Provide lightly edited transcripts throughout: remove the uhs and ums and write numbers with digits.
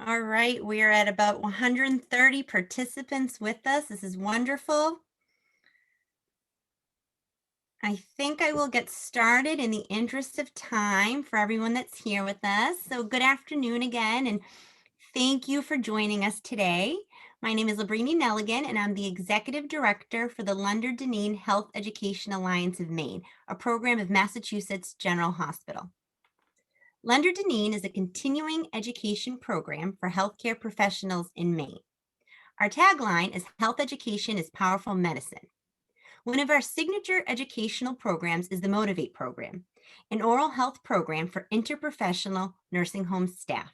All right, we are at about 130 participants with us. This is wonderful. I think I will get started in the interest of time for everyone that's here with us. So good afternoon again, and thank you for joining us today. My name is Labrini Nelligan, and I'm the Executive Director for the Lunder-Dineen Health Education Alliance of Maine, a program of Massachusetts General Hospital. Lunder-Dineen is a continuing education program for healthcare professionals in Maine. Our tagline is Health Education is Powerful Medicine. One of our signature educational programs is the Motivate program, an oral health program for interprofessional nursing home staff.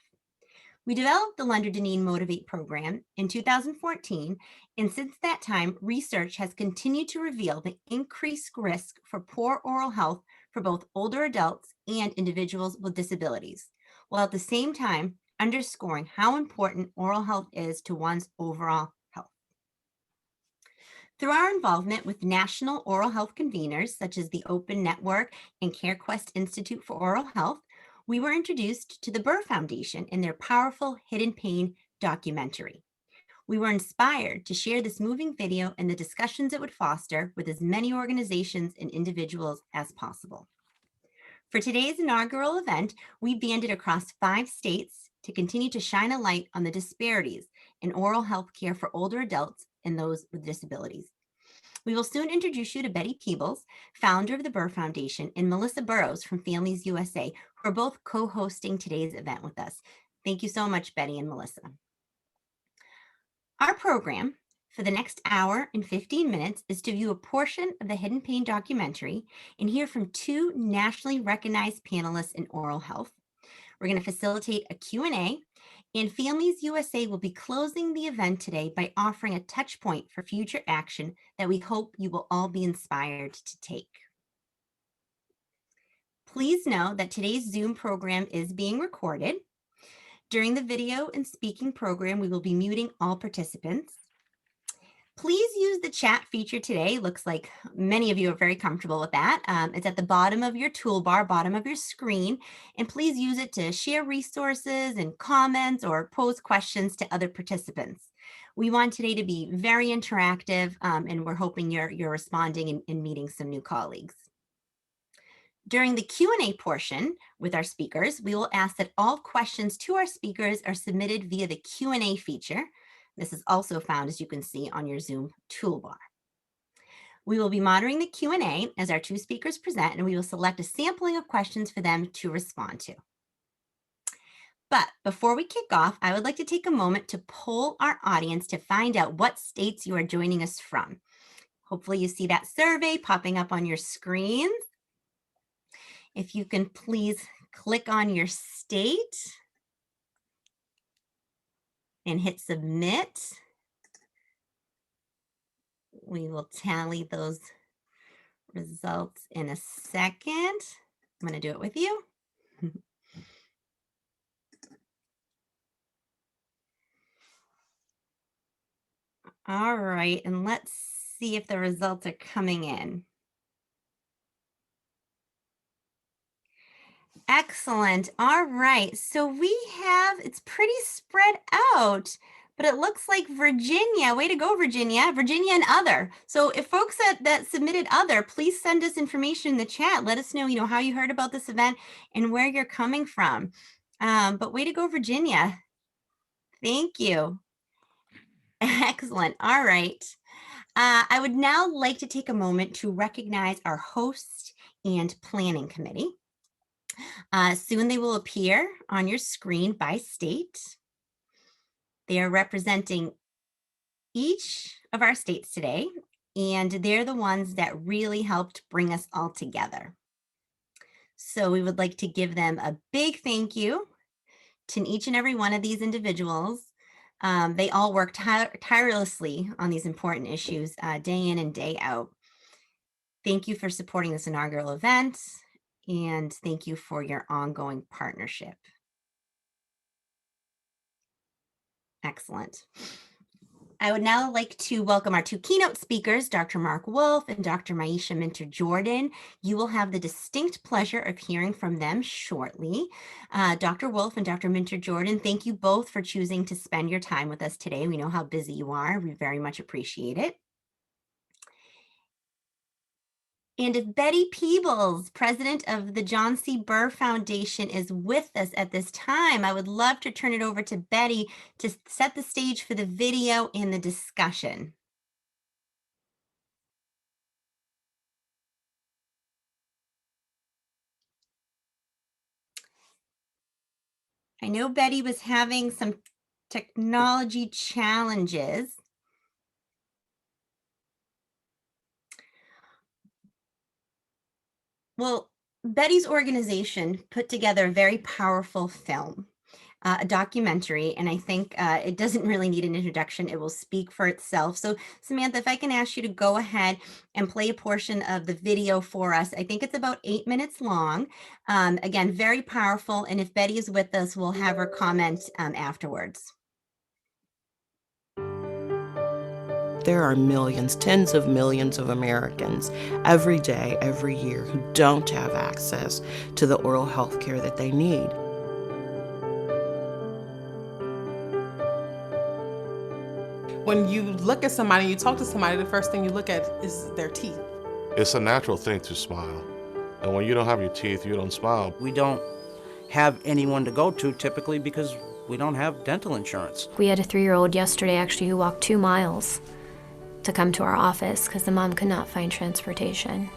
We developed the Lunder-Dineen Motivate program in 2014, and since that time, research has continued to reveal the increased risk for poor oral health for both older adults and individuals with disabilities, while at the same time underscoring how important oral health is to one's overall health. Through our involvement with national oral health conveners such as the Open Network and CareQuest Institute for Oral Health, we were introduced to the Burr Foundation in their powerful Hidden Pain documentary. We were inspired to share this moving video and the discussions it would foster with as many organizations and individuals as possible. For today's inaugural event, we banded across 5 states to continue to shine a light on the disparities in oral health care for older adults and those with disabilities. We will soon introduce you to Betty Peebles, founder of the Burr Foundation, and Melissa Burrows from Families USA, who are both co-hosting today's event with us. Thank you so much, Betty and Melissa. Our program for the next hour and 15 minutes is to view a portion of the Hidden Pain documentary and hear from 2 nationally recognized panelists in oral health. We're going to facilitate a Q&A, and Families USA will be closing the event today by offering a touch point for future action that we hope you will all be inspired to take. Please know that today's Zoom program is being recorded. During the video and speaking program, we will be muting all participants. Please use the chat feature today. Looks like many of you are very comfortable with that. It's at the bottom of your toolbar, bottom of your screen, and please use it to share resources and comments or pose questions to other participants. We want today to be very interactive, and we're hoping you're responding and meeting some new colleagues. During the Q&A portion with our speakers, we will ask that all questions to our speakers are submitted via the Q&A feature. This is also found, as you can see, on your Zoom toolbar. We will be monitoring the Q&A as our 2 speakers present, and we will select a sampling of questions for them to respond to. But before we kick off, I would like to take a moment to poll our audience to find out what states you are joining us from. Hopefully you see that survey popping up on your screens. If you can please click on your state and hit submit. We will tally those results in a second. I'm going to do it with you. All right, and let's see if the results are coming in. Excellent. All right, so we have, it's pretty spread out, but it looks like Virginia, way to go, Virginia and other. So if folks that submitted other, please send us information in the chat. Let us know, how you heard about this event and where you're coming from. But way to go, Virginia. Thank you. Excellent. All right. I would now like to take a moment to recognize our host and planning committee. Soon they will appear on your screen by state. They are representing each of our states today, and they're the ones that really helped bring us all together. So we would like to give them a big thank you to each and every one of these individuals. They all work tirelessly on these important issues day in and day out. Thank you for supporting this inaugural event, and thank you for your ongoing partnership. Excellent. I would now like to welcome our two keynote speakers, Dr. Mark Wolf and Dr. Maisha Minter-Jordan. You will have the distinct pleasure of hearing from them shortly. Dr. Wolf and Dr. Minter-Jordan, thank you both for choosing to spend your time with us today. We know how busy you are. We very much appreciate it. And if Betty Peebles, president of the Jon C. Burr Foundation, is with us at this time, I would love to turn it over to Betty to set the stage for the video and the discussion. I know Betty was having some technology challenges. Well, Betty's organization put together a very powerful film, a documentary, and I think it doesn't really need an introduction. It will speak for itself. So, Samantha, if I can ask you to go ahead and play a portion of the video for us. I think it's about 8 minutes long. Again, very powerful. And if Betty is with us, we'll have her comment afterwards. There are millions, tens of millions of Americans every day, every year who don't have access to the oral health care that they need. When you look at somebody, you talk to somebody, the first thing you look at is their teeth. It's a natural thing to smile. And when you don't have your teeth, you don't smile. We don't have anyone to go to typically because we don't have dental insurance. We had a 3-year-old yesterday actually who walked 2 miles to come to our office because the mom could not find transportation.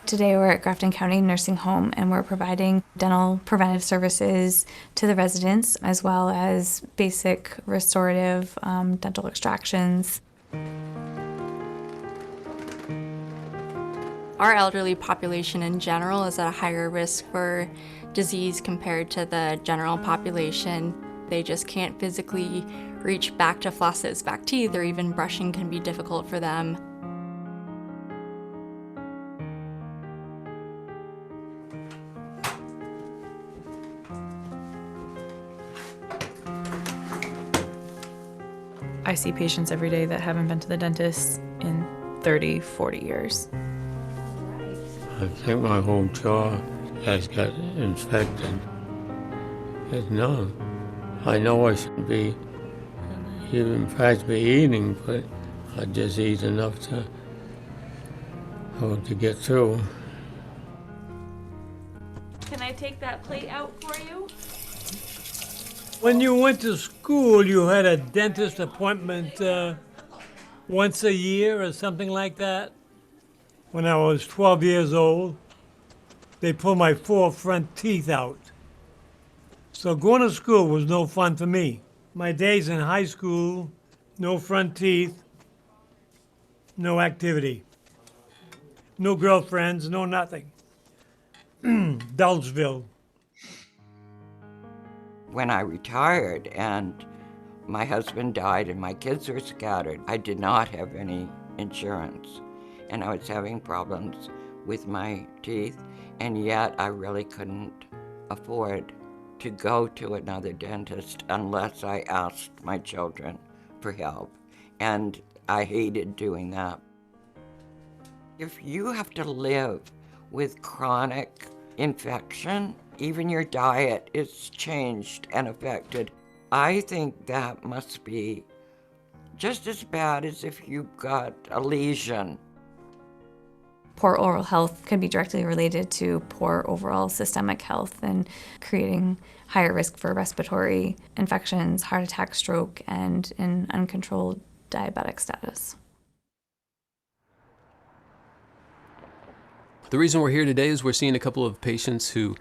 Today we're at Grafton County Nursing Home and we're providing dental preventive services to the residents as well as basic restorative dental extractions. Our elderly population in general is at a higher risk for disease compared to the general population. They just can't physically reach back to floss those back teeth, or even brushing can be difficult for them. I see patients every day that haven't been to the dentist in 30, 40 years. I think my whole jaw has got infected. It's numb. I know I shouldn't be, in fact, be eating, but I just eat enough to get through. Can I take that plate out for you? When you went to school, you had a dentist appointment once a year or something like that? When I was 12 years old, they pulled my 4 front teeth out. So going to school was no fun for me. My days in high school, no front teeth, no activity, no girlfriends, no nothing. Dulceville. When I retired and my husband died and my kids were scattered, I did not have any insurance. And I was having problems with my teeth, and yet I really couldn't afford to go to another dentist unless I asked my children for help. And I hated doing that. If you have to live with chronic infection, even your diet is changed and affected. I think that must be just as bad as if you've got a lesion. Poor oral health can be directly related to poor overall systemic health and creating higher risk for respiratory infections, heart attack, stroke, and an uncontrolled diabetic status. The reason we're here today is we're seeing a couple of patients who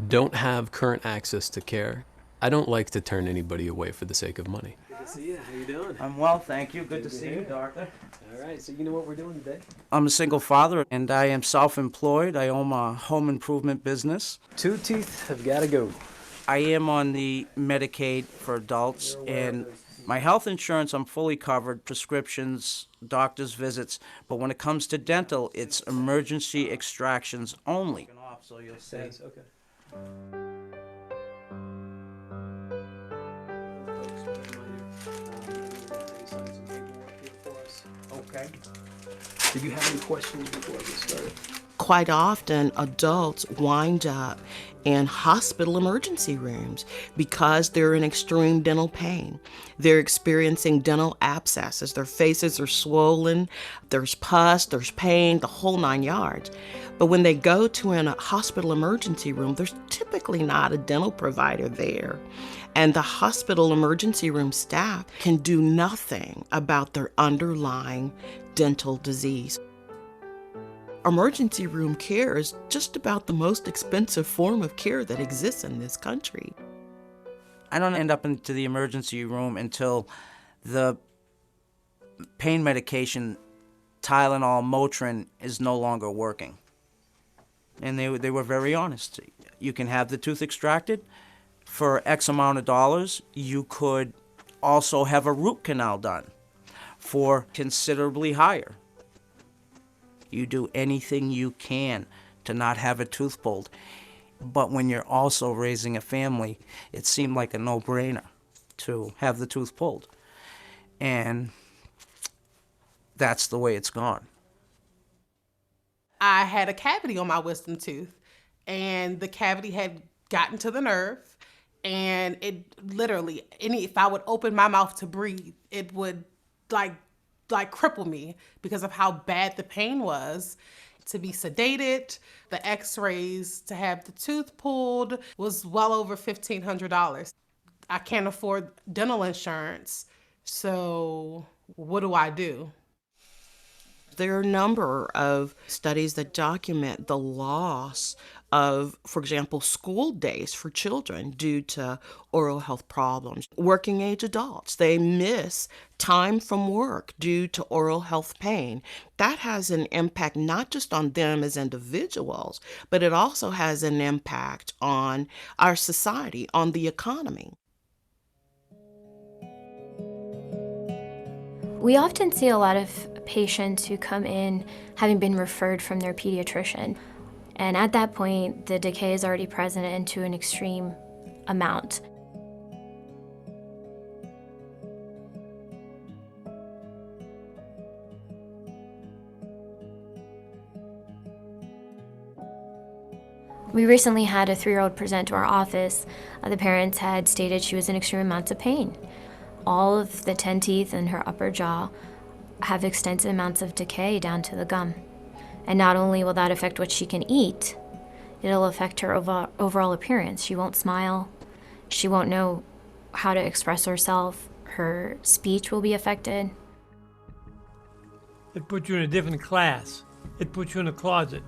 don't have current access to care. I don't like to turn anybody away for the sake of money. Good to see you. How you doing? I'm well, thank you. Good to see you, doctor. All right, so you know what we're doing today? I'm a single father and I am self-employed. I own a home improvement business. 2 teeth have got to go. I am on the Medicaid for adults and My health insurance, I'm fully covered, prescriptions, doctor's visits, but when it comes to dental, it's emergency extractions only. So you'll see. Yes, okay. Okay. Did you have any questions before I get started? Quite often, adults wind up in hospital emergency rooms because they're in extreme dental pain. They're experiencing dental abscesses. Their faces are swollen, there's pus, there's pain, the whole 9 yards. But when they go to a hospital emergency room, there's typically not a dental provider there. And the hospital emergency room staff can do nothing about their underlying dental disease. Emergency room care is just about the most expensive form of care that exists in this country. I don't end up into the emergency room until the pain medication, Tylenol, Motrin, is no longer working. And they were very honest. You can have the tooth extracted for X amount of dollars. You could also have a root canal done for considerably higher. You do anything you can to not have a tooth pulled. But when you're also raising a family, it seemed like a no-brainer to have the tooth pulled. And that's the way it's gone. I had a cavity on my wisdom tooth, and the cavity had gotten to the nerve, and it literally, if I would open my mouth to breathe, it would like cripple me because of how bad the pain was. To be sedated, the x-rays, to have the tooth pulled was well over $1,500. I can't afford dental insurance, so what do I do? There are a number of studies that document the loss of, for example, school days for children due to oral health problems. Working age adults, they miss time from work due to oral health pain. That has an impact not just on them as individuals, but it also has an impact on our society, on the economy. We often see a lot of patients who come in having been referred from their pediatrician. And at that point, the decay is already present and to an extreme amount. We recently had a 3-year-old present to our office. The parents had stated she was in extreme amounts of pain. All of the 10 teeth in her upper jaw have extensive amounts of decay down to the gum. And not only will that affect what she can eat, it'll affect her overall appearance. She won't smile. She won't know how to express herself. Her speech will be affected. It puts you in a different class. It puts you in a closet.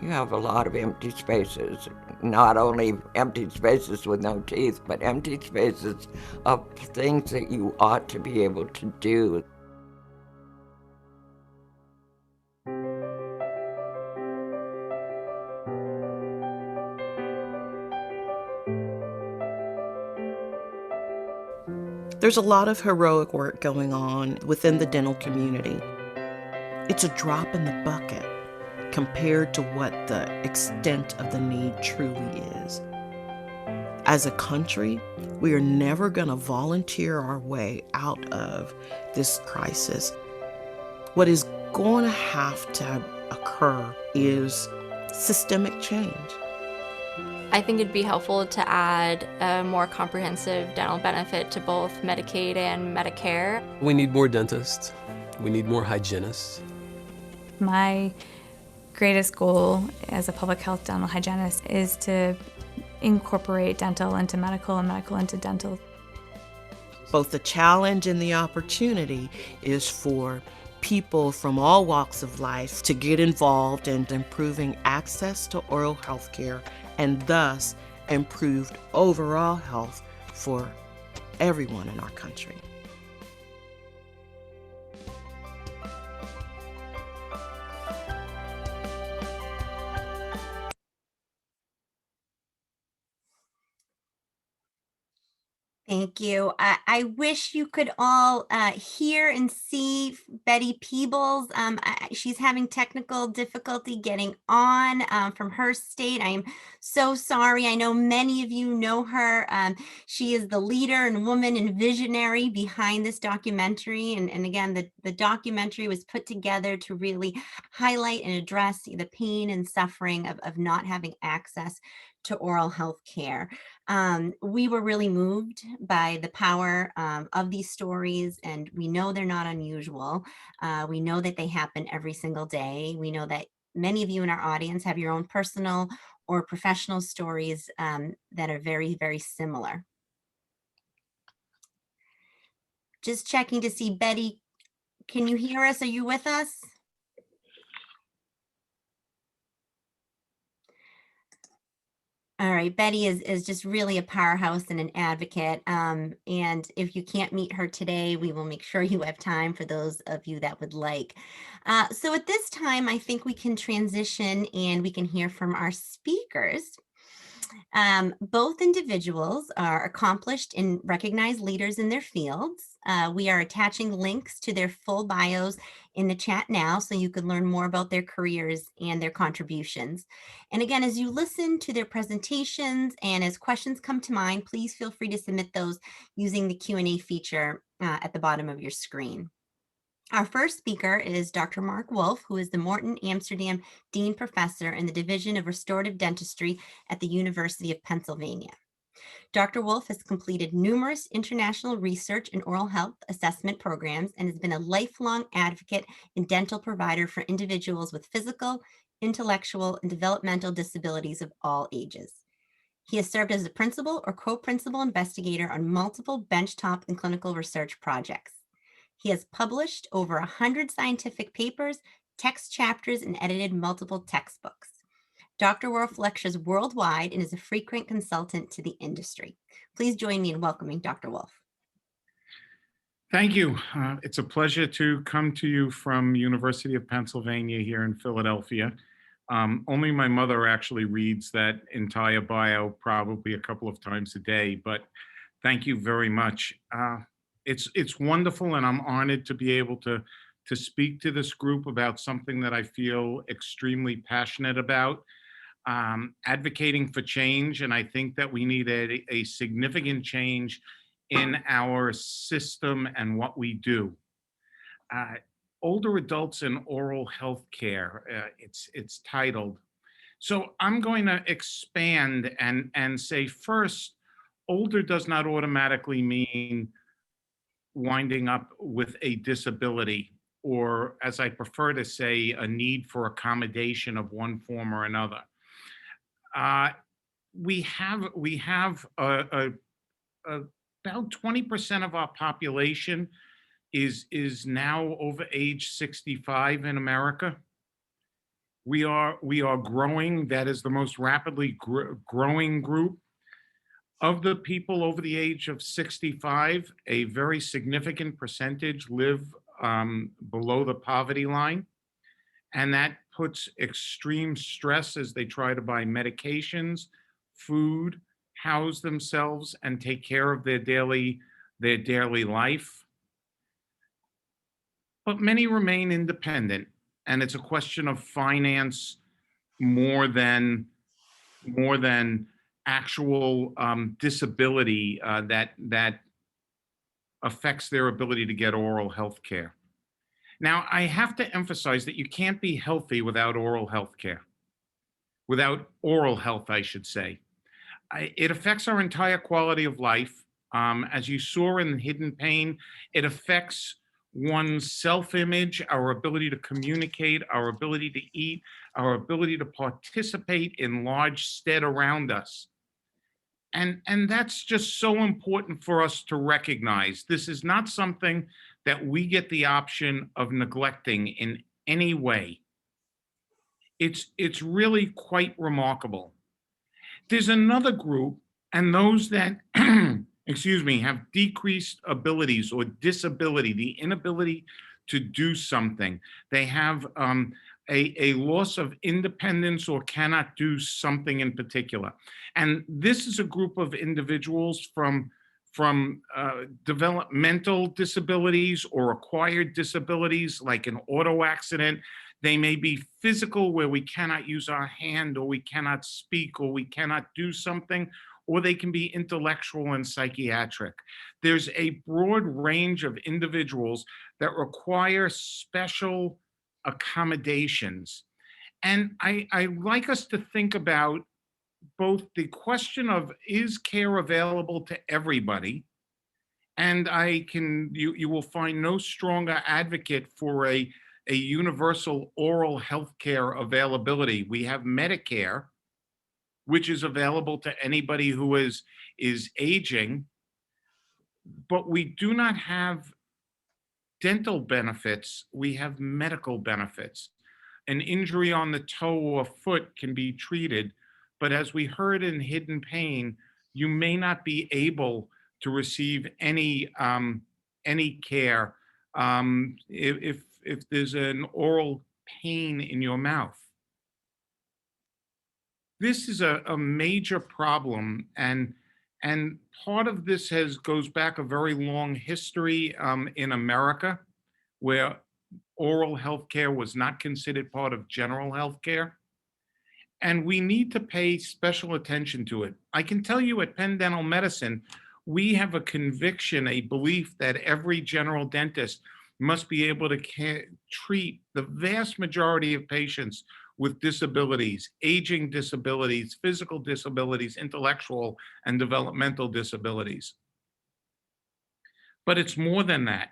You have a lot of empty spaces, not only empty spaces with no teeth, but empty spaces of things that you ought to be able to do. There's a lot of heroic work going on within the dental community. It's a drop in the bucket compared to what the extent of the need truly is. As a country, we are never going to volunteer our way out of this crisis. What is going to have to occur is systemic change. I think it'd be helpful to add a more comprehensive dental benefit to both Medicaid and Medicare. We need more dentists. We need more hygienists. My greatest goal as a public health dental hygienist is to incorporate dental into medical and medical into dental. Both the challenge and the opportunity is for people from all walks of life to get involved in improving access to oral health care and thus improved overall health for everyone in our country. Thank Thank you. I wish you could all hear and see Betty Peebles. She's having technical difficulty getting on from her state. I am so sorry. I know many of you know her. She is the leader and woman and visionary behind this documentary. And again, the documentary was put together to really highlight and address the pain and suffering of not having access to oral health care. We were really moved by the power of these stories, and we know they're not unusual. We know that they happen every single day. We know that many of you in our audience have your own personal or professional stories that are very, very similar. Just checking to see, Betty, can you hear us? Are you with us? All right, Betty is just really a powerhouse and an advocate. And if you can't meet her today, we will make sure you have time for those of you that would like. So at this time, I think we can transition and we can hear from our speakers. Both individuals are accomplished and recognized leaders in their fields. We are attaching links to their full bios in the chat now so you can learn more about their careers and their contributions. And again, as you listen to their presentations and as questions come to mind, please feel free to submit those using the Q&A feature at the bottom of your screen. Our first speaker is Dr. Mark Wolf, who is the Morton Amsterdam Dean Professor in the Division of Restorative Dentistry at the University of Pennsylvania. Dr. Wolf has completed numerous international research and oral health assessment programs and has been a lifelong advocate and dental provider for individuals with physical, intellectual, and developmental disabilities of all ages. He has served as a principal or co-principal investigator on multiple benchtop and clinical research projects. He has published over 100 scientific papers, text chapters, and edited multiple textbooks. Dr. Wolf lectures worldwide and is a frequent consultant to the industry. Please join me in welcoming Dr. Wolf. Thank you. It's a pleasure to come to you from University of Pennsylvania here in Philadelphia. Only my mother actually reads that entire bio probably a couple of times a day, but thank you very much. It's wonderful, and I'm honored to be able to speak to this group about something that I feel extremely passionate about, advocating for change. And I think that we need a significant change in our system and what we do. Older adults in oral health care, it's titled. So I'm going to expand and say first, older does not automatically mean winding up with a disability, or as I prefer to say, a need for accommodation of one form or another. We have about 20% of our population is now over age 65 in America. We are growing. That is the most rapidly growing group. Of the people over the age of 65, a very significant percentage live below the poverty line. And that puts extreme stress as they try to buy medications, food, house themselves, and take care of their daily life. But many remain independent, and it's a question of finance more than actual disability that affects their ability to get oral health care. Now, I have to emphasize that you can't be healthy without oral health care, without oral health, I should say. It affects our entire quality of life. As you saw in Hidden Pain, it affects one's self-image, our ability to communicate, our ability to eat, our ability to participate in large stead around us. And that's just so important for us to recognize. This is not something that we get the option of neglecting in any way. It's really quite remarkable. There's another group, and those that, excuse me, have decreased abilities or disability, the inability to do something. They have a loss of independence or cannot do something in particular. And this is a group of individuals from from developmental disabilities or acquired disabilities like an auto accident. They may be physical, where we cannot use our hand or we cannot speak or we cannot do something, or they can be intellectual and psychiatric. There's a broad range of individuals that require special accommodations. And I like us to think about both the question of, is care available to everybody? And you will find no stronger advocate for a universal oral health care availability. We have Medicare, which is available to anybody who is aging, but we do not have dental benefits. We have medical benefits. An injury on the toe or foot can be treated, but as we heard in Hidden Pain, you may not be able to receive any care if there's an oral pain in your mouth. This is a major problem, and part of this goes back a very long history in America, where oral health care was not considered part of general health care. And we need to pay special attention to it. I can tell you at Penn Dental Medicine, we have a conviction, a belief that every general dentist must be able to treat the vast majority of patients with disabilities, aging disabilities, physical disabilities, intellectual and developmental disabilities. But it's more than that.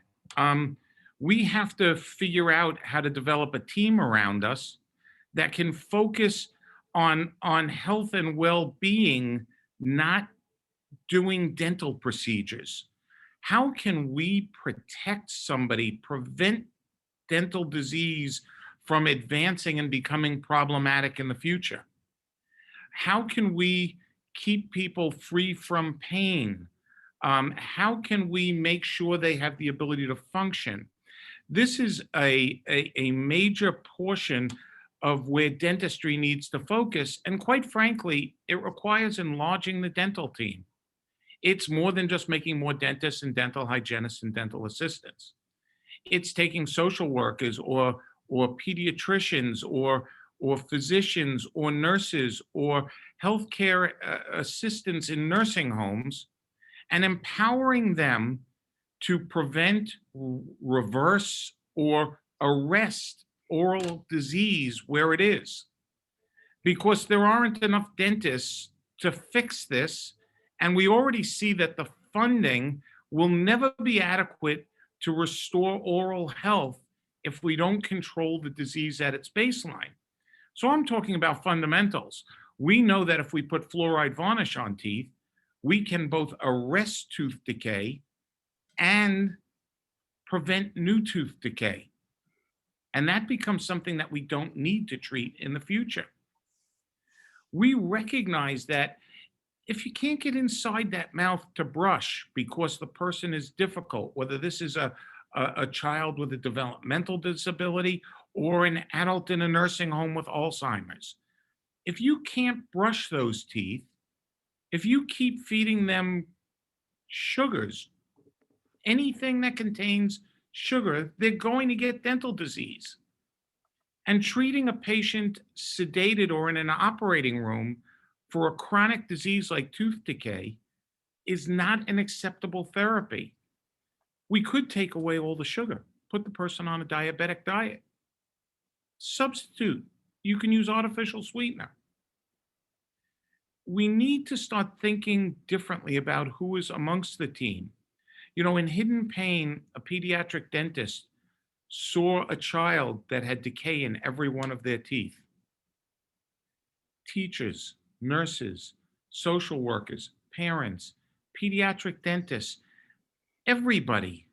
We have to figure out how to develop a team around us that can focus on health and well-being, not doing dental procedures. How can we protect somebody, prevent dental disease from advancing and becoming problematic in the future? How can we keep people free from pain? How can we make sure they have the ability to function? This is a major portion of where dentistry needs to focus. And quite frankly, it requires enlarging the dental team. It's more than just making more dentists and dental hygienists and dental assistants. It's taking social workers or pediatricians or physicians or nurses or healthcare assistants in nursing homes and empowering them to prevent, reverse, or arrest oral disease where it is. Because there aren't enough dentists to fix this, and we already see that the funding will never be adequate to restore oral health if we don't control the disease at its baseline. So I'm talking about fundamentals. We know that if we put fluoride varnish on teeth, we can both arrest tooth decay and prevent new tooth decay. And that becomes something that we don't need to treat in the future. We recognize that if you can't get inside that mouth to brush because the person is difficult, whether this is a child with a developmental disability or an adult in a nursing home with Alzheimer's, if you can't brush those teeth, if you keep feeding them sugars, anything that contains sugar, they're going to get dental disease. And treating a patient sedated or in an operating room for a chronic disease like tooth decay is not an acceptable therapy. We could take away all the sugar, put the person on a diabetic diet. Substitute. You can use artificial sweetener. We need to start thinking differently about who is amongst the team. You know, in Hidden Pain, a pediatric dentist saw a child that had decay in every one of their teeth. Teachers, nurses, social workers, parents, pediatric dentists, everybody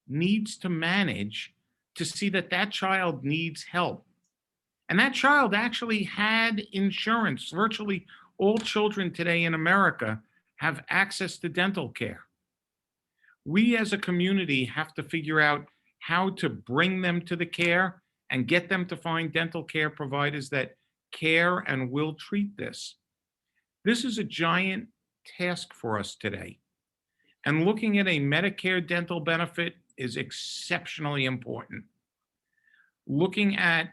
needs to manage to see that that child needs help. And that child actually had insurance. Virtually all children today in America have access to dental care. We as a community have to figure out how to bring them to the care and get them to find dental care providers that care and will treat this. This is a giant task for us today. And looking at a Medicare dental benefit is exceptionally important. Looking at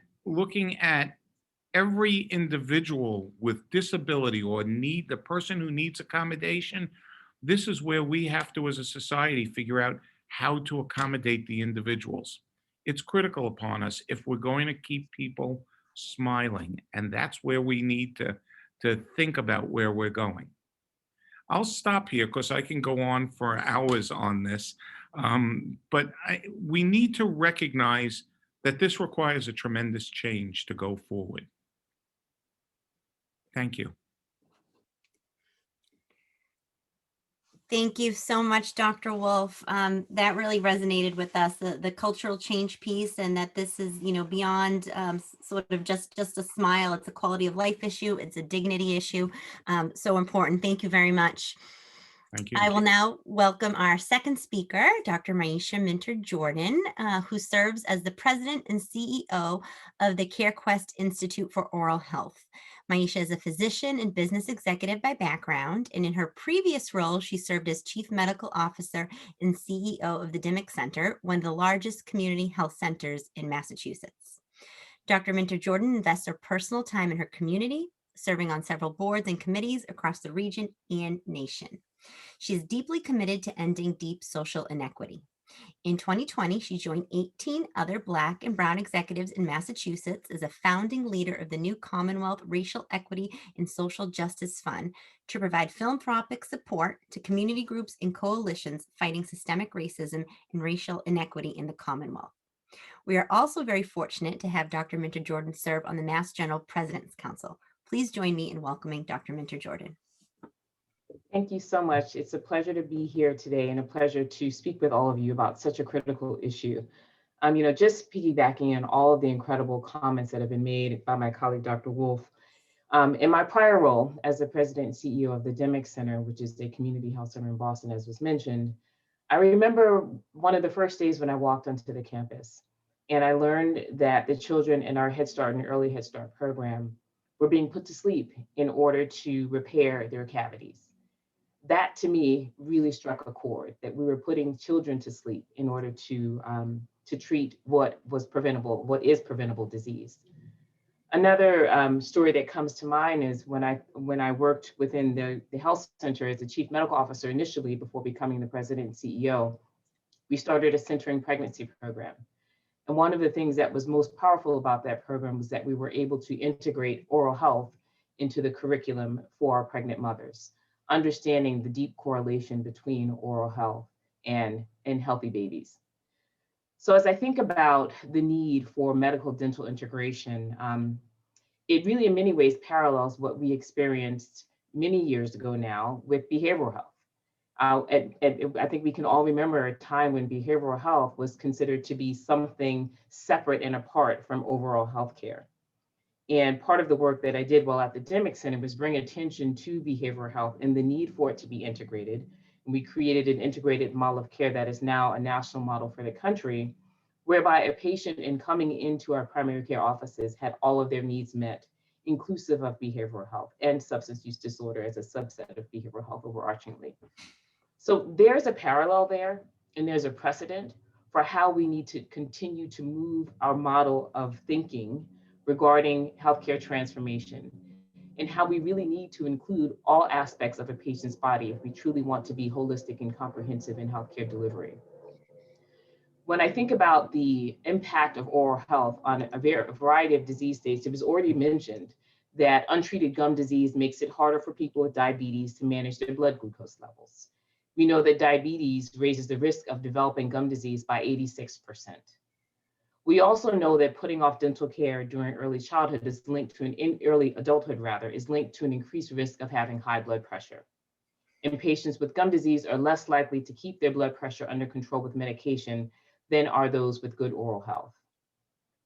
every individual with disability or need, the person who needs accommodation, this is where we have to, as a society, figure out how to accommodate the individuals. It's critical upon us if we're going to keep people smiling, and that's where we need to think about where we're going. I'll stop here because I can go on for hours on this, but we need to recognize that this requires a tremendous change to go forward. Thank you. Thank you so much, Dr. Wolf. That really resonated with us, the cultural change piece, and that this is, beyond sort of just a smile. It's a quality of life issue. It's a dignity issue. So important. Thank you very much. Thank you. I will now welcome our second speaker, Dr. Maisha Minter-Jordan, who serves as the president and CEO of the CareQuest Institute for Oral Health. Maisha is a physician and business executive by background, and in her previous role, she served as chief medical officer and CEO of the Dimmock Center, one of the largest community health centers in Massachusetts. Dr. Minter-Jordan invests her personal time in her community, serving on several boards and committees across the region and nation. She is deeply committed to ending deep social inequity. In 2020, she joined 18 other Black and Brown executives in Massachusetts as a founding leader of the new Commonwealth Racial Equity and Social Justice Fund to provide philanthropic support to community groups and coalitions fighting systemic racism and racial inequity in the Commonwealth. We are also very fortunate to have Dr. Minter-Jordan serve on the Mass General President's Council. Please join me in welcoming Dr. Minter-Jordan. Thank you so much. It's a pleasure to be here today and a pleasure to speak with all of you about such a critical issue. Just piggybacking on all of the incredible comments that have been made by my colleague, Dr. Wolf. In my prior role as the president and CEO of the Dimmock Center, which is a community health center in Boston, as was mentioned, I remember one of the first days when I walked onto the campus, and I learned that the children in our Head Start and Early Head Start program were being put to sleep in order to repair their cavities. That to me really struck a chord, that we were putting children to sleep in order to treat what is preventable disease. Another story that comes to mind is when I worked within the health center as the chief medical officer initially before becoming the president and CEO, we started a centering pregnancy program. And one of the things that was most powerful about that program was that we were able to integrate oral health into the curriculum for our pregnant mothers, understanding the deep correlation between oral health and healthy babies. So as I think about the need for medical dental integration, it really in many ways parallels what we experienced many years ago now with behavioral health. I think we can all remember a time when behavioral health was considered to be something separate and apart from overall healthcare. And part of the work that I did while at the Dimmock Center was bring attention to behavioral health and the need for it to be integrated. And we created an integrated model of care that is now a national model for the country, whereby a patient in coming into our primary care offices had all of their needs met, inclusive of behavioral health and substance use disorder as a subset of behavioral health overarchingly. So there's a parallel there, and there's a precedent for how we need to continue to move our model of thinking regarding healthcare transformation and how we really need to include all aspects of a patient's body if we truly want to be holistic and comprehensive in healthcare delivery. When I think about the impact of oral health on a variety of disease states, it was already mentioned that untreated gum disease makes it harder for people with diabetes to manage their blood glucose levels. We know that diabetes raises the risk of developing gum disease by 86%. We also know that putting off dental care during early childhood is linked to early adulthood is linked to an increased risk of having high blood pressure. And patients with gum disease are less likely to keep their blood pressure under control with medication than are those with good oral health.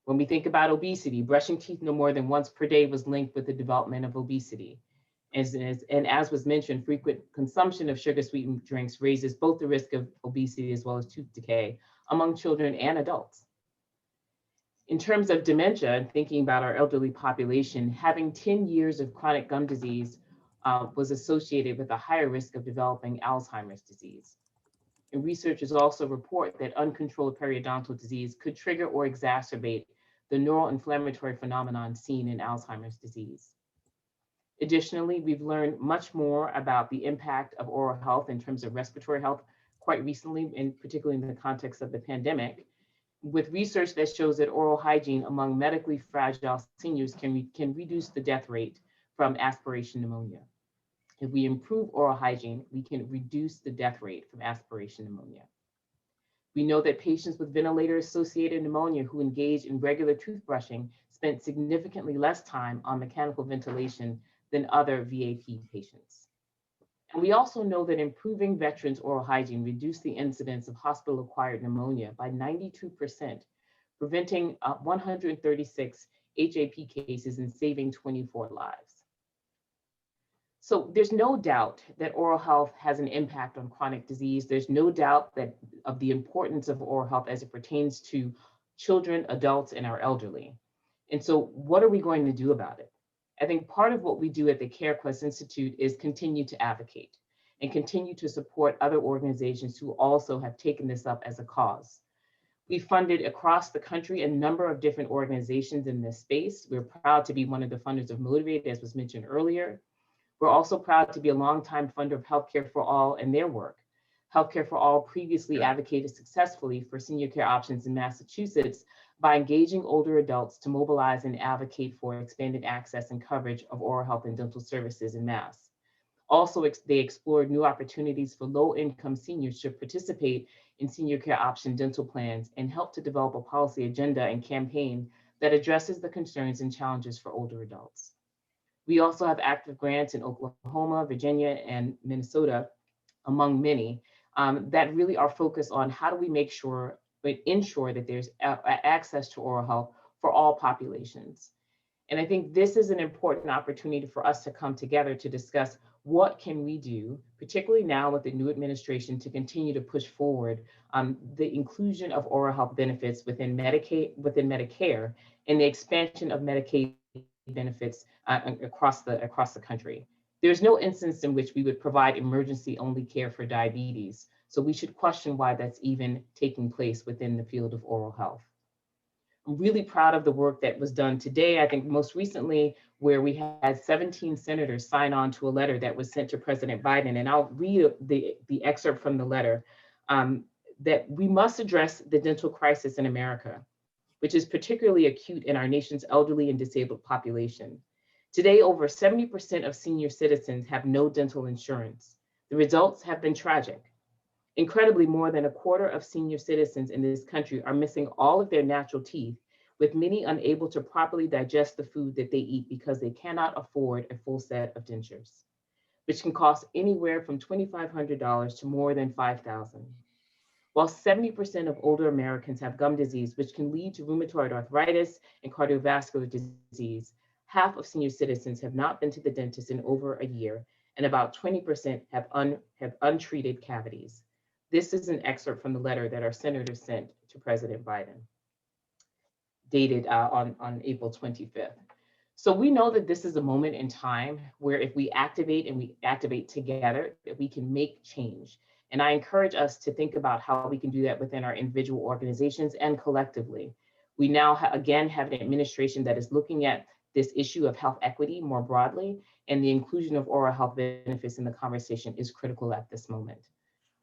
When we think about obesity, brushing teeth no more than once per day was linked with the development of obesity. And as was mentioned, frequent consumption of sugar-sweetened drinks raises both the risk of obesity as well as tooth decay among children and adults. In terms of dementia and thinking about our elderly population, having 10 years of chronic gum disease was associated with a higher risk of developing Alzheimer's disease. And researchers also report that uncontrolled periodontal disease could trigger or exacerbate the neuroinflammatory phenomenon seen in Alzheimer's disease. Additionally, we've learned much more about the impact of oral health in terms of respiratory health quite recently, and particularly in the context of the pandemic, with research that shows that oral hygiene among medically fragile seniors can reduce the death rate from aspiration pneumonia. If we improve oral hygiene, we can reduce the death rate from aspiration pneumonia. We know that patients with ventilator-associated pneumonia who engage in regular toothbrushing spent significantly less time on mechanical ventilation than other VAP patients. And we also know that improving veterans' oral hygiene reduced the incidence of hospital-acquired pneumonia by 92%, preventing 136 HAP cases and saving 24 lives. So there's no doubt that oral health has an impact on chronic disease. There's no doubt that of the importance of oral health as it pertains to children, adults, and our elderly. And so what are we going to do about it? I think part of what we do at the CareQuest Institute is continue to advocate and continue to support other organizations who also have taken this up as a cause. We funded across the country a number of different organizations in this space. We're proud to be one of the funders of Motivate, as was mentioned earlier. We're also proud to be a longtime funder of Healthcare for All and their work. Healthcare for All previously advocated successfully for senior care options in Massachusetts by engaging older adults to mobilize and advocate for expanded access and coverage of oral health and dental services in Mass. Also, they explored new opportunities for low-income seniors to participate in senior care option dental plans and help to develop a policy agenda and campaign that addresses the concerns and challenges for older adults. We also have active grants in Oklahoma, Virginia, and Minnesota, among many, that really are focused on how do we ensure that there's access to oral health for all populations. And I think this is an important opportunity for us to come together to discuss what can we do, particularly now with the new administration, to continue to push forward the inclusion of oral health benefits within Medicare, and the expansion of Medicaid benefits across the country. There's no instance in which we would provide emergency-only care for diabetes, so we should question why that's even taking place within the field of oral health. I'm really proud of the work that was done today. I think most recently, where we had 17 senators sign on to a letter that was sent to President Biden, and I'll read the excerpt from the letter, that we must address the dental crisis in America, which is particularly acute in our nation's elderly and disabled population. Today, over 70% of senior citizens have no dental insurance. The results have been tragic. Incredibly, more than a quarter of senior citizens in this country are missing all of their natural teeth, with many unable to properly digest the food that they eat because they cannot afford a full set of dentures, which can cost anywhere from $2,500 to more than $5,000. While 70% of older Americans have gum disease, which can lead to rheumatoid arthritis and cardiovascular disease, half of senior citizens have not been to the dentist in over a year, and about 20% have untreated cavities. This is an excerpt from the letter that our senators sent to President Biden, dated on April 25th. So we know that this is a moment in time where if we activate and we activate together, that we can make change. And I encourage us to think about how we can do that within our individual organizations and collectively. We now again have an administration that is looking at this issue of health equity more broadly, and the inclusion of oral health benefits in the conversation is critical at this moment.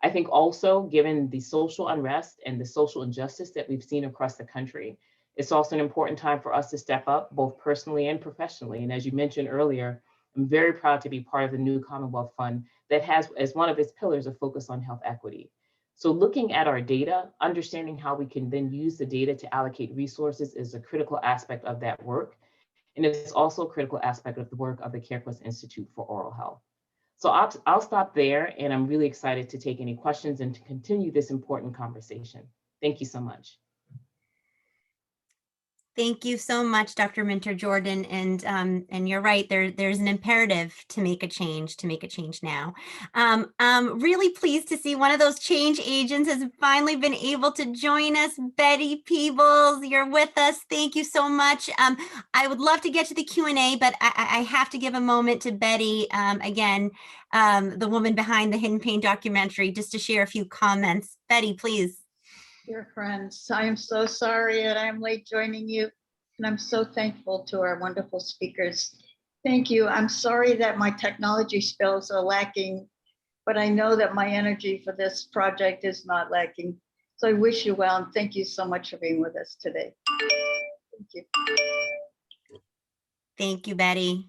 I think also, given the social unrest and the social injustice that we've seen across the country, it's also an important time for us to step up both personally and professionally. And as you mentioned earlier, I'm very proud to be part of the new Commonwealth Fund that has as one of its pillars a focus on health equity. So looking at our data, understanding how we can then use the data to allocate resources is a critical aspect of that work. And it's also a critical aspect of the work of the CareQuest Institute for Oral Health. So I'll stop there, and I'm really excited to take any questions and to continue this important conversation. Thank you so much. Thank you so much, Dr. Minter Jordan. And you're right. There's an imperative to make a change, now. I'm really pleased to see one of those change agents has finally been able to join us. Betty Peebles, you're with us. Thank you so much. I would love to get to the Q&A, but I have to give a moment to Betty again, the woman behind the Hidden Pain documentary, just to share a few comments. Betty, please. Dear friends, I am so sorry that I'm late joining you, and I'm so thankful to our wonderful speakers. Thank you. I'm sorry that my technology skills are lacking, but I know that my energy for this project is not lacking. So I wish you well, and thank you so much for being with us today. Thank you. Thank you, Betty.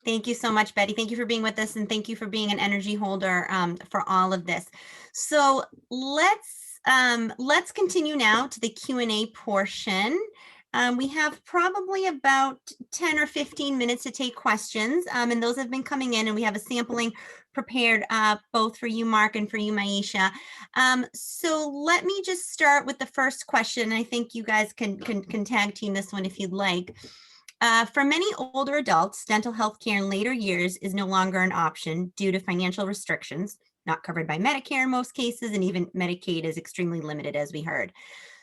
Thank you so much, Betty. Thank you for being with us, and thank you for being an energy holder for all of this. So let's continue now to the Q&A portion. We have probably about 10 or 15 minutes to take questions, and those have been coming in, and we have a sampling prepared both for you, Mark, and for you, Maisha. So let me just start with the first question. I think you guys can tag team this one if you'd like. For many older adults, dental health care in later years is no longer an option due to financial restrictions, not covered by Medicare in most cases, and even Medicaid is extremely limited, as we heard.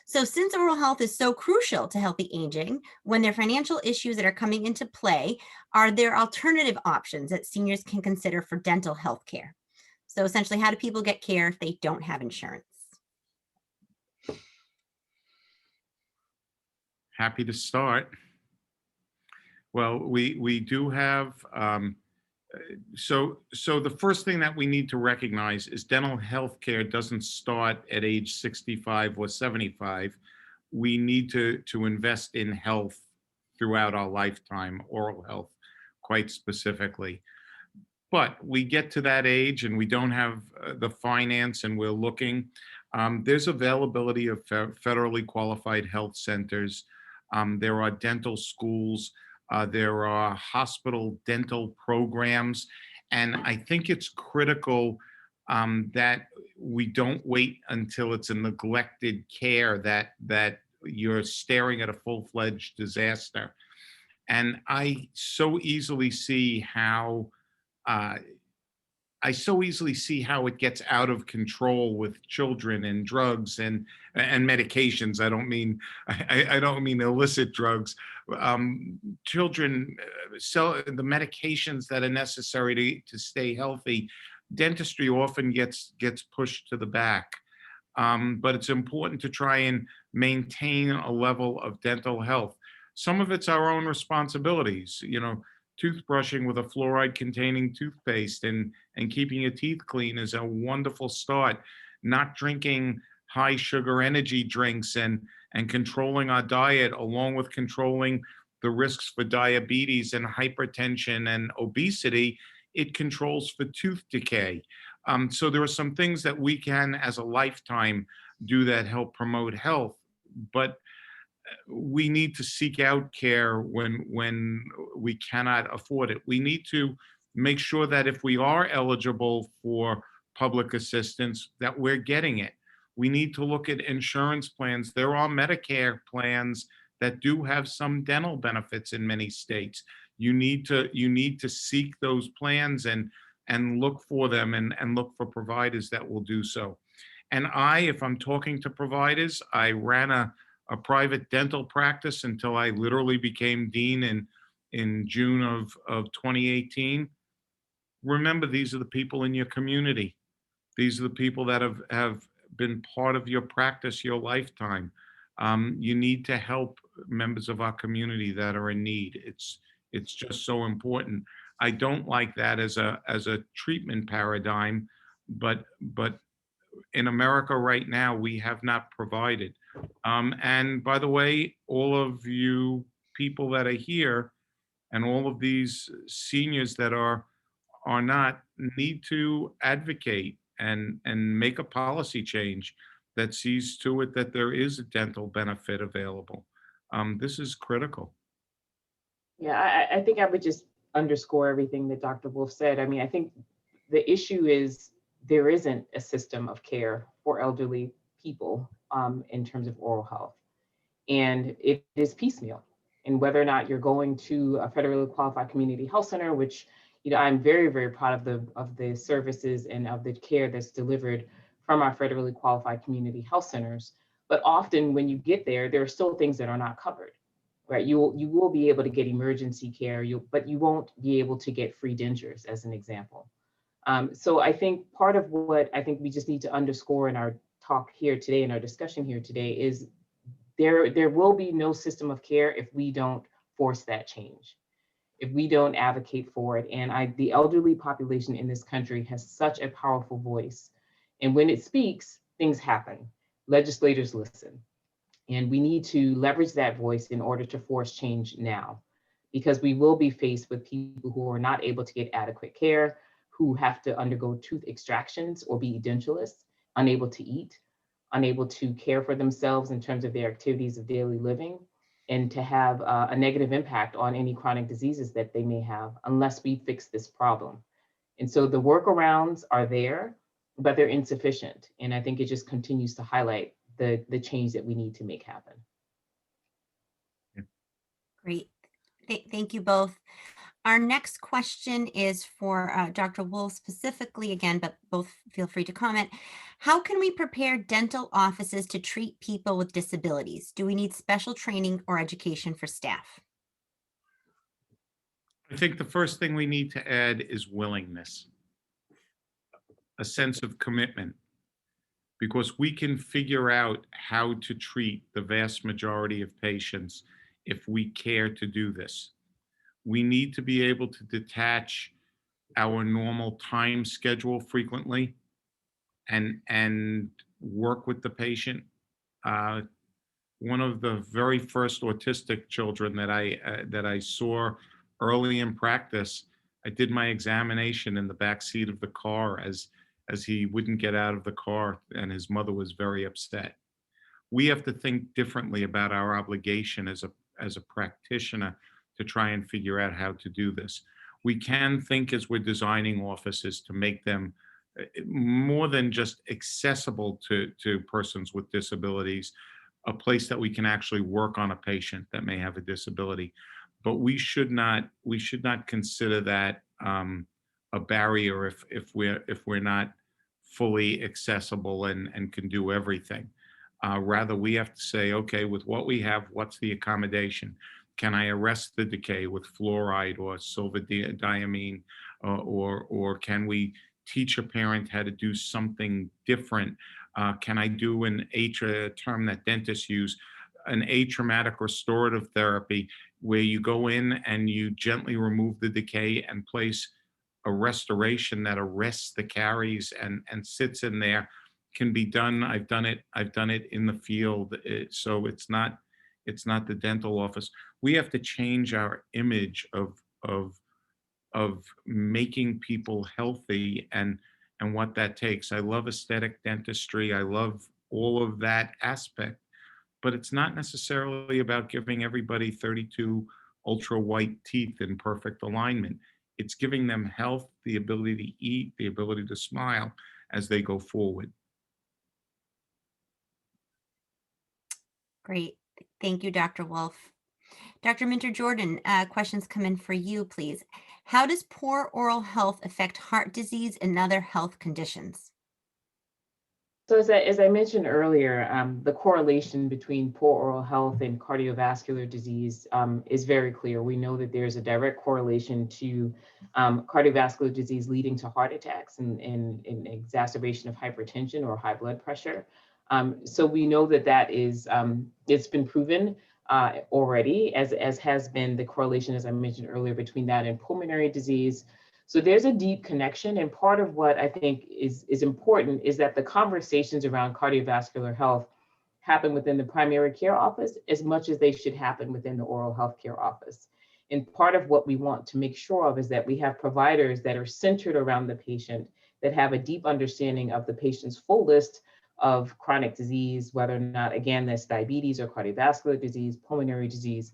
So since oral health is so crucial to healthy aging, when there are financial issues that are coming into play, are there alternative options that seniors can consider for dental health care? So essentially, how do people get care if they don't have insurance? Happy to start. Well, we do have, so the first thing that we need to recognize is dental health care doesn't start at age 65 or 75. We need to invest in health throughout our lifetime, oral health, quite specifically. But we get to that age and we don't have the finance, and we're looking. There's availability of federally qualified health centers. There are dental schools. There are hospital dental programs, and I think it's critical that we don't wait until it's a neglected care that you're staring at a full-fledged disaster. And I so easily see how it gets out of control with children and drugs and medications. I don't mean illicit drugs. Children sell the medications that are necessary to stay healthy. Dentistry often gets pushed to the back. But it's important to try and maintain a level of dental health. Some of it's our own responsibilities, toothbrushing with a fluoride containing toothpaste and keeping your teeth clean is a wonderful start. Not drinking high sugar energy drinks and controlling our diet, along with controlling the risks for diabetes and hypertension and obesity, it controls for tooth decay. So there are some things that we can, as a lifetime, do that help promote health. But we need to seek out care when we cannot afford it. We need to make sure that if we are eligible for public assistance, that we're getting it. We need to look at insurance plans. There are Medicare plans that do have some dental benefits in many states. You need to seek those plans and look for them and look for providers that will do so. And if I'm talking to providers, I ran a private dental practice until I literally became dean in June of 2018. Remember, these are the people in your community. These are the people that have been part of your practice your lifetime. You need to help members of our community that are in need. It's just so important. I don't like that as a treatment paradigm, but in America right now, we have not provided. And by the way, all of you people that are here and all of these seniors that are not need to advocate and make a policy change that sees to it that there is a dental benefit available. This is critical. Yeah, I think I would just underscore everything that Dr. Wolf said. I mean, I think the issue is there isn't a system of care for elderly people in terms of oral health. And it is piecemeal. And whether or not you're going to a federally qualified community health center, which, I'm very, very proud of the services and of the care that's delivered from our federally qualified community health centers. But often when you get there, there are still things that are not covered, right? You will be able to get emergency care, but you won't be able to get free dentures, as an example. So I think part of what I think we just need to underscore in our talk here today, in our discussion here today, is there will be no system of care if we don't force that change, if we don't advocate for it. And the elderly population in this country has such a powerful voice. And when it speaks, things happen. Legislators listen. And we need to leverage that voice in order to force change now, because we will be faced with people who are not able to get adequate care, who have to undergo tooth extractions or be edentulous, unable to eat, unable to care for themselves in terms of their activities of daily living, and to have a negative impact on any chronic diseases that they may have unless we fix this problem. And so the workarounds are there, but they're insufficient. And I think it just continues to highlight the change that we need to make happen. Great. Thank you both. Our next question is for Dr. Wolf specifically again, but both feel free to comment. How can we prepare dental offices to treat people with disabilities? Do we need special training or education for staff? I think the first thing we need to add is willingness, a sense of commitment, because we can figure out how to treat the vast majority of patients if we care to do this. We need to be able to detach our normal time schedule frequently and work with the patient. One of the very first autistic children that I saw early in practice, I did my examination in the back seat of the car as he wouldn't get out of the car, and his mother was very upset. We have to think differently about our obligation as a practitioner to try and figure out how to do this. We can think as we're designing offices to make them more than just accessible to persons with disabilities, a place that we can actually work on a patient that may have a disability. But we should not consider that a barrier if we're not fully accessible and can do everything. Rather, we have to say, okay, with what we have, what's the accommodation? Can I arrest the decay with fluoride or silver diamine, or can we teach a parent how to do something different? Can I do a term that dentists use, an atraumatic restorative therapy, where you go in and you gently remove the decay and place a restoration that arrests the caries and sits in there? Can be done. I've done it in the field. So it's not the dental office. We have to change our image of making people healthy and what that takes. I love aesthetic dentistry. I love all of that aspect, but it's not necessarily about giving everybody 32 ultra white teeth in perfect alignment. It's giving them health, the ability to eat, the ability to smile as they go forward. Great. Thank you, Dr. Wolf. Dr. Minter-Jordan, questions come in for you, please. How does poor oral health affect heart disease and other health conditions? So as I mentioned earlier, the correlation between poor oral health and cardiovascular disease is very clear. We know that there's a direct correlation to cardiovascular disease leading to heart attacks and exacerbation of hypertension or high blood pressure. So we know that is, it's been proven already, as has been the correlation, as I mentioned earlier, between that and pulmonary disease. So there's a deep connection, and part of what I think is important is that the conversations around cardiovascular health happen within the primary care office as much as they should happen within the oral health care office. And part of what we want to make sure of is that we have providers that are centered around the patient, that have a deep understanding of the patient's full list of chronic disease, whether or not, again, that's diabetes or cardiovascular disease, pulmonary disease,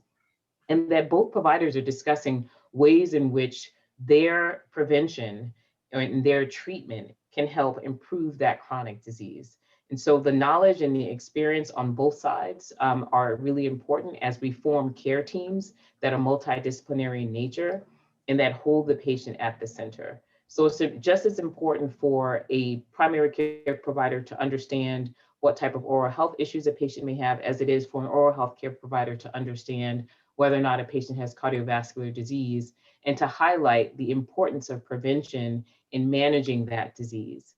and that both providers are discussing ways in which their prevention and their treatment can help improve that chronic disease. And so the knowledge and the experience on both sides are really important as we form care teams that are multidisciplinary in nature and that hold the patient at the center. So it's just as important for a primary care provider to understand what type of oral health issues a patient may have as it is for an oral health care provider to understand whether or not a patient has cardiovascular disease and to highlight the importance of prevention in managing that disease.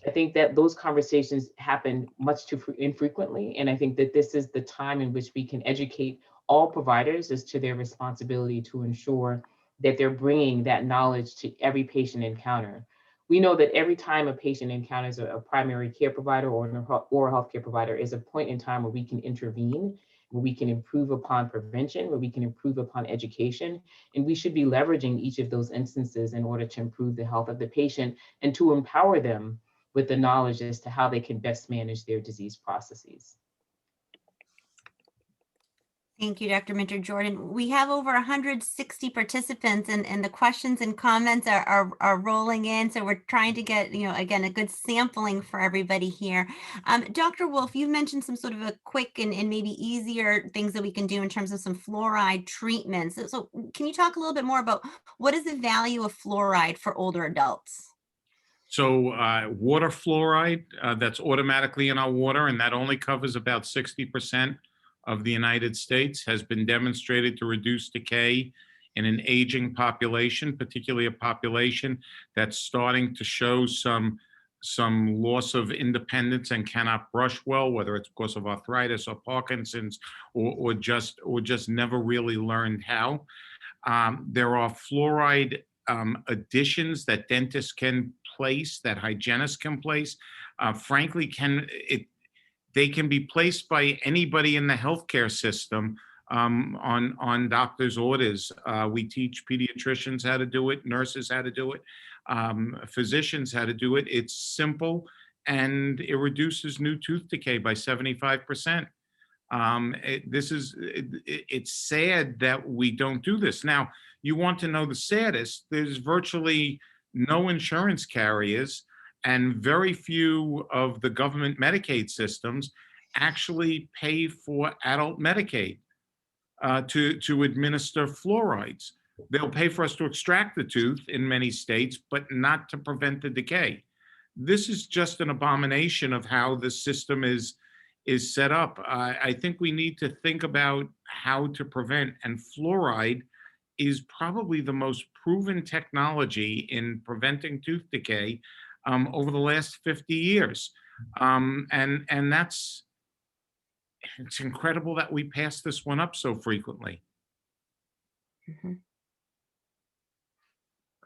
I think that those conversations happen much too infrequently. And I think that this is the time in which we can educate all providers as to their responsibility to ensure that they're bringing that knowledge to every patient encounter. We know that every time a patient encounters a primary care provider or an oral health care provider is a point in time where we can intervene, where we can improve upon prevention, where we can improve upon education. And we should be leveraging each of those instances in order to improve the health of the patient and to empower them with the knowledge as to how they can best manage their disease processes. Thank you, Dr. Minter-Jordan. We have over 160 participants and the questions and comments are rolling in. So we're trying to get, again, a good sampling for everybody here. Dr. Wolf, you mentioned some sort of a quick and maybe easier things that we can do in terms of some fluoride treatments. So can you talk a little bit more about what is the value of fluoride for older adults? So water fluoride, that's automatically in our water, and that only covers about 60% of the United States, has been demonstrated to reduce decay in an aging population, particularly a population that's starting to show some loss of independence and cannot brush well, whether it's because of arthritis or Parkinson's or just never really learned how. There are fluoride additions that dentists can place, that hygienists can place. Frankly, they can be placed by anybody in the healthcare system on doctor's orders. We teach pediatricians how to do it, nurses how to do it, physicians how to do it. It's simple, and it reduces new tooth decay by 75%. It's sad that we don't do this. Now, you want to know the saddest, there's virtually no insurance carriers and very few of the government Medicaid systems actually pay for adult Medicaid to administer fluorides. They'll pay for us to extract the tooth in many states, but not to prevent the decay. This is just an abomination of how the system is set up. I think we need to think about how to prevent, and fluoride is probably the most proven technology in preventing tooth decay over the last 50 years. And it's incredible that we pass this one up so frequently. Mm-hmm.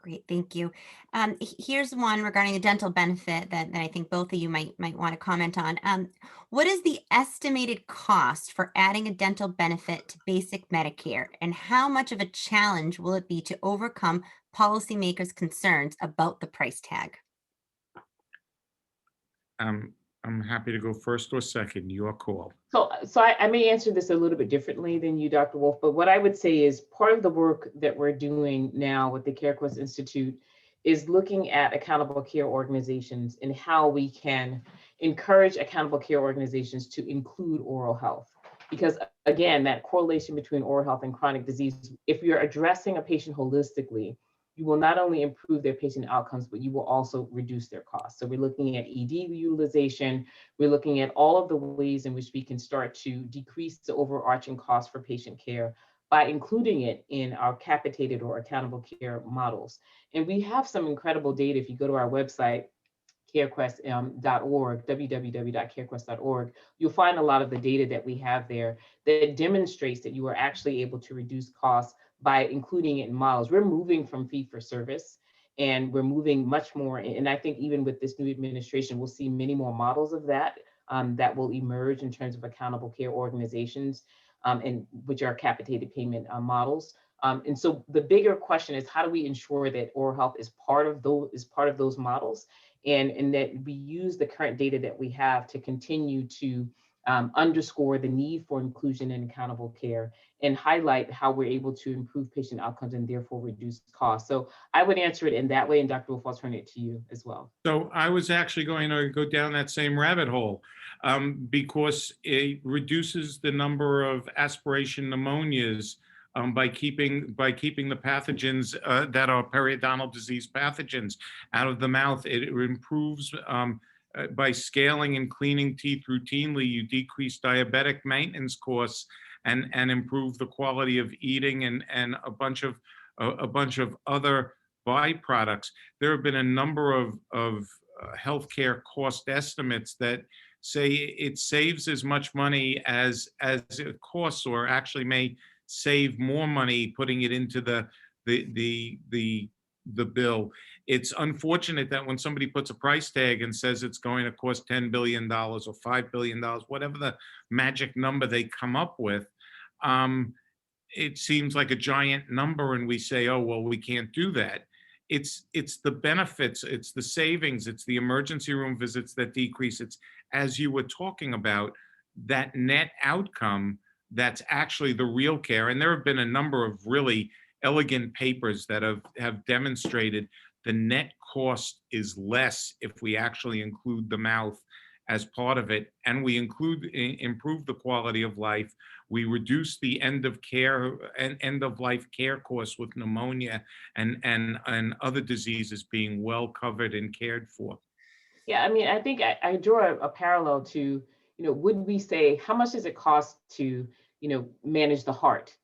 Great, thank you. Here's one regarding a dental benefit that I think both of you might want to comment on. What is the estimated cost for adding a dental benefit to basic Medicare, and how much of a challenge will it be to overcome policymakers' concerns about the price tag? I'm happy to go first or second, your call. So I may answer this a little bit differently than you, Dr. Wolf, but what I would say is part of the work that we're doing now with the CareQuest Institute is looking at accountable care organizations and how we can encourage accountable care organizations to include oral health. Because again, that correlation between oral health and chronic disease, if you're addressing a patient holistically, you will not only improve their patient outcomes, but you will also reduce their costs. So we're looking at ED utilization. We're looking at all of the ways in which we can start to decrease the overarching cost for patient care by including it in our capitated or accountable care models. And we have some incredible data. If you go to our website, carequest.org, www.carequest.org, you'll find a lot of the data that we have there that demonstrates that you are actually able to reduce costs by including it in models. We're moving from fee for service, and we're moving much more. And I think even with this new administration, we'll see many more models of that that will emerge in terms of accountable care organizations, and which are capitated payment models. And so the bigger question is, how do we ensure that oral health is part of those models, and that we use the current data that we have to continue to underscore the need for inclusion and accountable care, and highlight how we're able to improve patient outcomes and therefore reduce costs. So I would answer it in that way, and Dr. Wolf, I'll turn it to you as well. So I was actually going to go down that same rabbit hole because it reduces the number of aspiration pneumonias by keeping the pathogens that are periodontal disease pathogens out of the mouth. It improves by scaling and cleaning teeth routinely. You decrease diabetic maintenance costs and improve the quality of eating and a bunch of other byproducts. There have been a number of healthcare cost estimates that say it saves as much money as it costs, or actually may save more money putting it into the bill. It's unfortunate that when somebody puts a price tag and says it's going to cost $10 billion or $5 billion, whatever the magic number they come up with, it seems like a giant number, and we say, oh, well, we can't do that. It's the benefits, it's the savings, it's the emergency room visits that decrease. It's, as you were talking about, that net outcome that's actually the real care. And there have been a number of really elegant papers that have demonstrated the net cost is less if we actually include the mouth as part of it, and we improve the quality of life. We reduce the end of life care costs with pneumonia and other diseases being well covered and cared for. Yeah, I mean, I think I draw a parallel to, would we say, how much does it cost to, manage the heart?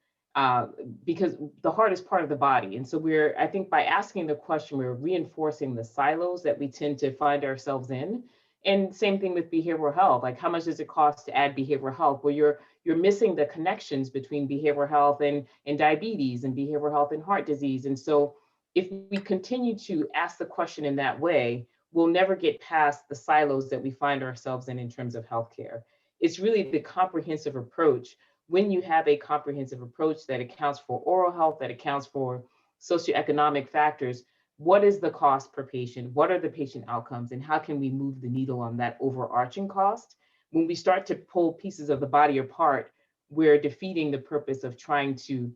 Because the heart is part of the body. And so I think by asking the question, we're reinforcing the silos that we tend to find ourselves in. And same thing with behavioral health. Like, how much does it cost to add behavioral health? Well, you're missing the connections between behavioral health and diabetes, and behavioral health and heart disease. And so if we continue to ask the question in that way, we'll never get past the silos that we find ourselves in terms of healthcare. It's really the comprehensive approach. When you have a comprehensive approach that accounts for oral health, that accounts for socioeconomic factors, what is the cost per patient? What are the patient outcomes? And how can we move the needle on that overarching cost? When we start to pull pieces of the body apart, we're defeating the purpose of trying to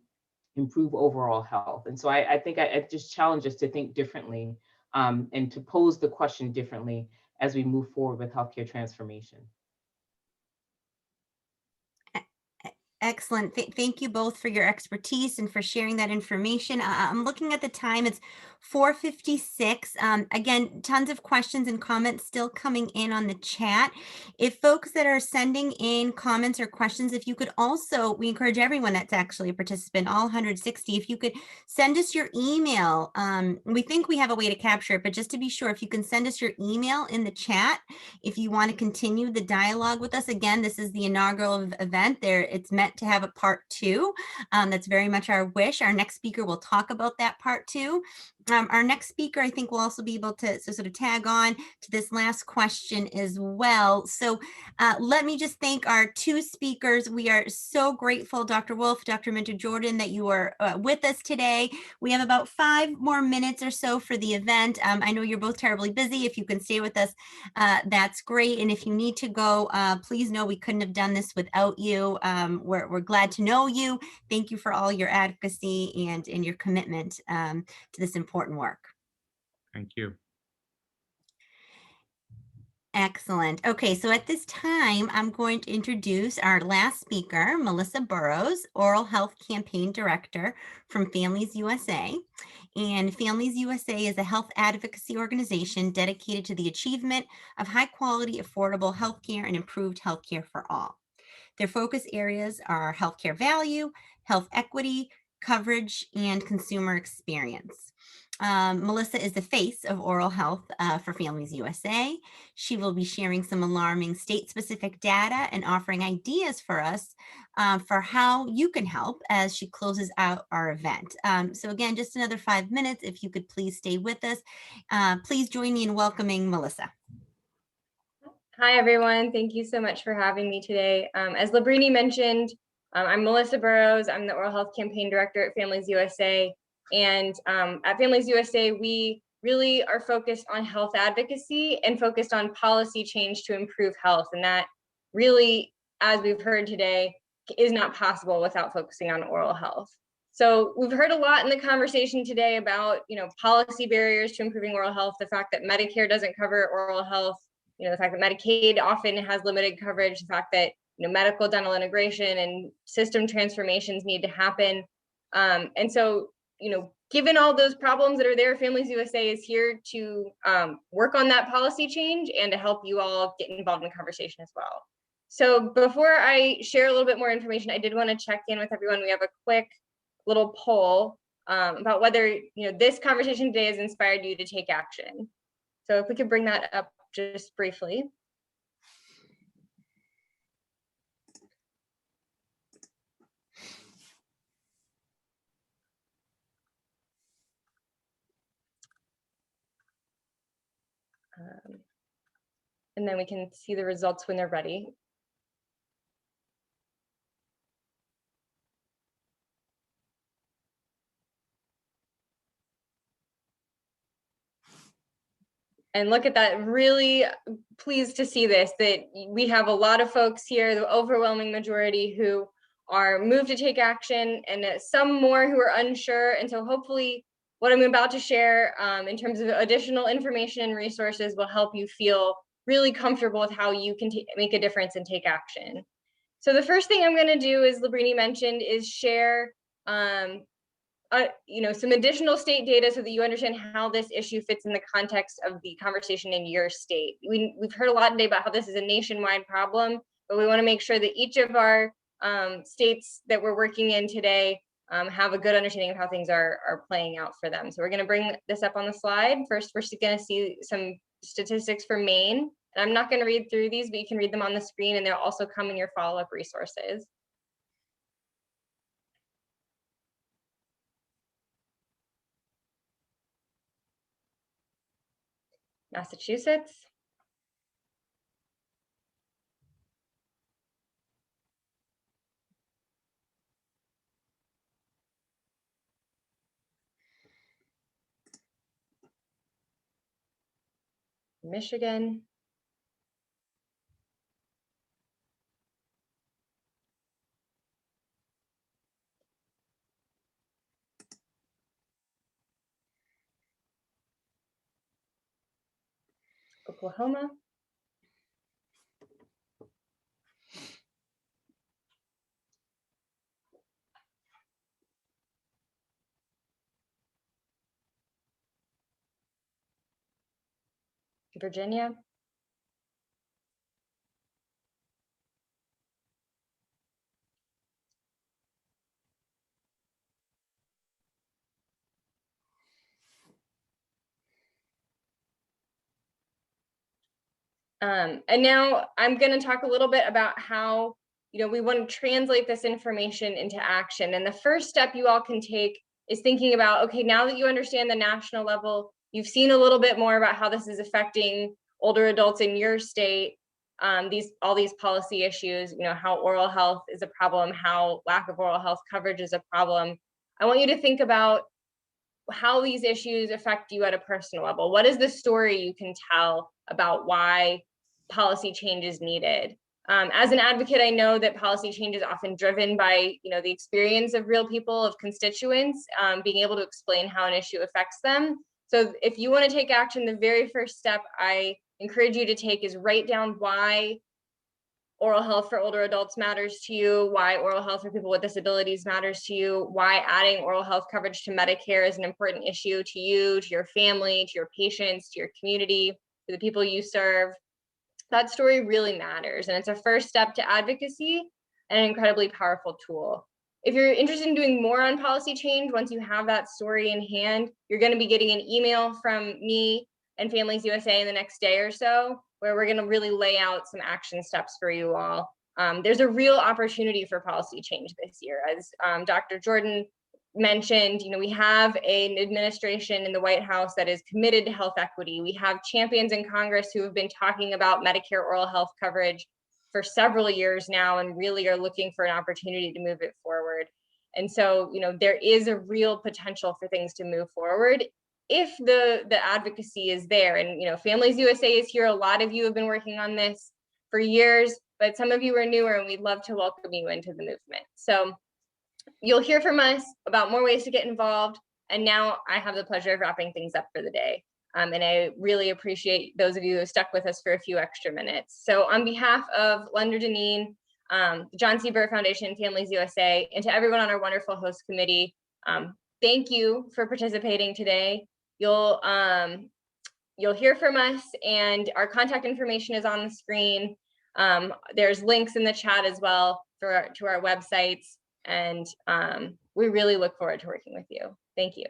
improve overall health. And so I think I just challenge us to think differently and to pose the question differently as we move forward with healthcare transformation. Excellent. Thank you both for your expertise and for sharing that information. I'm looking at the time. It's 4:56. Again, tons of questions and comments still coming in on the chat. If folks that are sending in comments or questions, if you could also, we encourage everyone that's actually a participant, all 160, if you could send us your email. We think we have a way to capture it, but just to be sure, if you can send us your email in the chat, if you want to continue the dialogue with us. Again, this is the inaugural event. It's meant to have a part 2. That's very much our wish. Our next speaker will talk about that part 2. Our next speaker, I think, will also be able to sort of tag on to this last question as well. So let me just thank our 2 speakers. We are so grateful, Dr. Wolf, Dr. Minter-Jordan, that you are with us today. We have about 5 more minutes or so for the event. I know you're both terribly busy. If you can stay with us, that's great. And if you need to go, please know we couldn't have done this without you. We're glad to know you. Thank you for all your advocacy and your commitment to this important work. Thank you. Excellent. Okay, so at this time, I'm going to introduce our last speaker, Melissa Burrows, Oral Health Campaign Director from Families USA. And Families USA is a health advocacy organization dedicated to the achievement of high quality, affordable healthcare and improved healthcare for all. Their focus areas are healthcare value, health equity, coverage, and consumer experience. Melissa is the face of oral health for Families USA. She will be sharing some alarming state-specific data and offering ideas for us for how you can help as she closes out our event. So again, just another 5 minutes. If you could please stay with us. Please join me in welcoming Melissa. Hi, everyone. Thank you so much for having me today. As Labrini mentioned, I'm Melissa Burrows. I'm the Oral Health Campaign Director at Families USA. And at Families USA, we really are focused on health advocacy and focused on policy change to improve health. And that really, as we've heard today, is not possible without focusing on oral health. So we've heard a lot in the conversation today about, policy barriers to improving oral health, the fact that Medicare doesn't cover oral health, the fact that Medicaid often has limited coverage, the fact that, medical dental integration and system transformations need to happen. And so, given all those problems that are there, Families USA is here to work on that policy change and to help you all get involved in the conversation as well. So before I share a little bit more information, I did want to check in with everyone. We have a quick little poll about whether this conversation today has inspired you to take action. So if we could bring that up just briefly. And then we can see the results when they're ready. And look at that, really pleased to see this, that we have a lot of folks here, the overwhelming majority, who are moved to take action, and some more who are unsure. And so hopefully what I'm about to share in terms of additional information and resources will help you feel really comfortable with how you can make a difference and take action. So the first thing I'm going to do, as Labrini mentioned, is share some additional state data so that you understand how this issue fits in the context of the conversation in your state. We've heard a lot today about how this is a nationwide problem, but we want to make sure that each of our states that we're working in today have a good understanding of how things are playing out for them. So we're going to bring this up on the slide. First, we're going to see some statistics for Maine. And I'm not going to read through these, but you can read them on the screen, and they'll also come in your follow-up resources. Massachusetts, Michigan, Oklahoma, Virginia, and now I'm going to talk a little bit about how we want to translate this information into action. And the first step you all can take is thinking about, okay, now that you understand the national level, you've seen a little bit more about how this is affecting older adults in your state, all these policy issues, how oral health is a problem, how lack of oral health coverage is a problem. I want you to think about how these issues affect you at a personal level. What is the story you can tell about why policy change is needed? As an advocate, I know that policy change is often driven by the experience of real people, of constituents, being able to explain how an issue affects them. So if you want to take action, the very first step I encourage you to take is write down why oral health for older adults matters to you, why oral health for people with disabilities matters to you, why adding oral health coverage to Medicare is an important issue to you, to your family, to your patients, to your community, to the people you serve. That story really matters, and it's a first step to advocacy and an incredibly powerful tool. If you're interested in doing more on policy change, once you have that story in hand, you're going to be getting an email from me and Families USA in the next day or so, where we're going to really lay out some action steps for you all. There's a real opportunity for policy change this year. As Dr. Jordan mentioned, we have an administration in the White House that is committed to health equity. We have champions in Congress who have been talking about Medicare oral health coverage for several years now and really are looking for an opportunity to move it forward. And so, there is a real potential for things to move forward if the advocacy is there. And Families USA is here. A lot of you have been working on this for years. but some of you are newer and we'd love to welcome you into the movement. So you'll hear from us about more ways to get involved. And now I have the pleasure of wrapping things up for the day. And I really appreciate those of you who stuck with us for a few extra minutes. So on behalf of Lunder-Dineen, the Jon C. Burr Foundation, Families USA, and to everyone on our wonderful host committee, thank you for participating today. You'll hear from us, and our contact information is on the screen. There's links in the chat as well to our websites, and we really look forward to working with you. Thank you.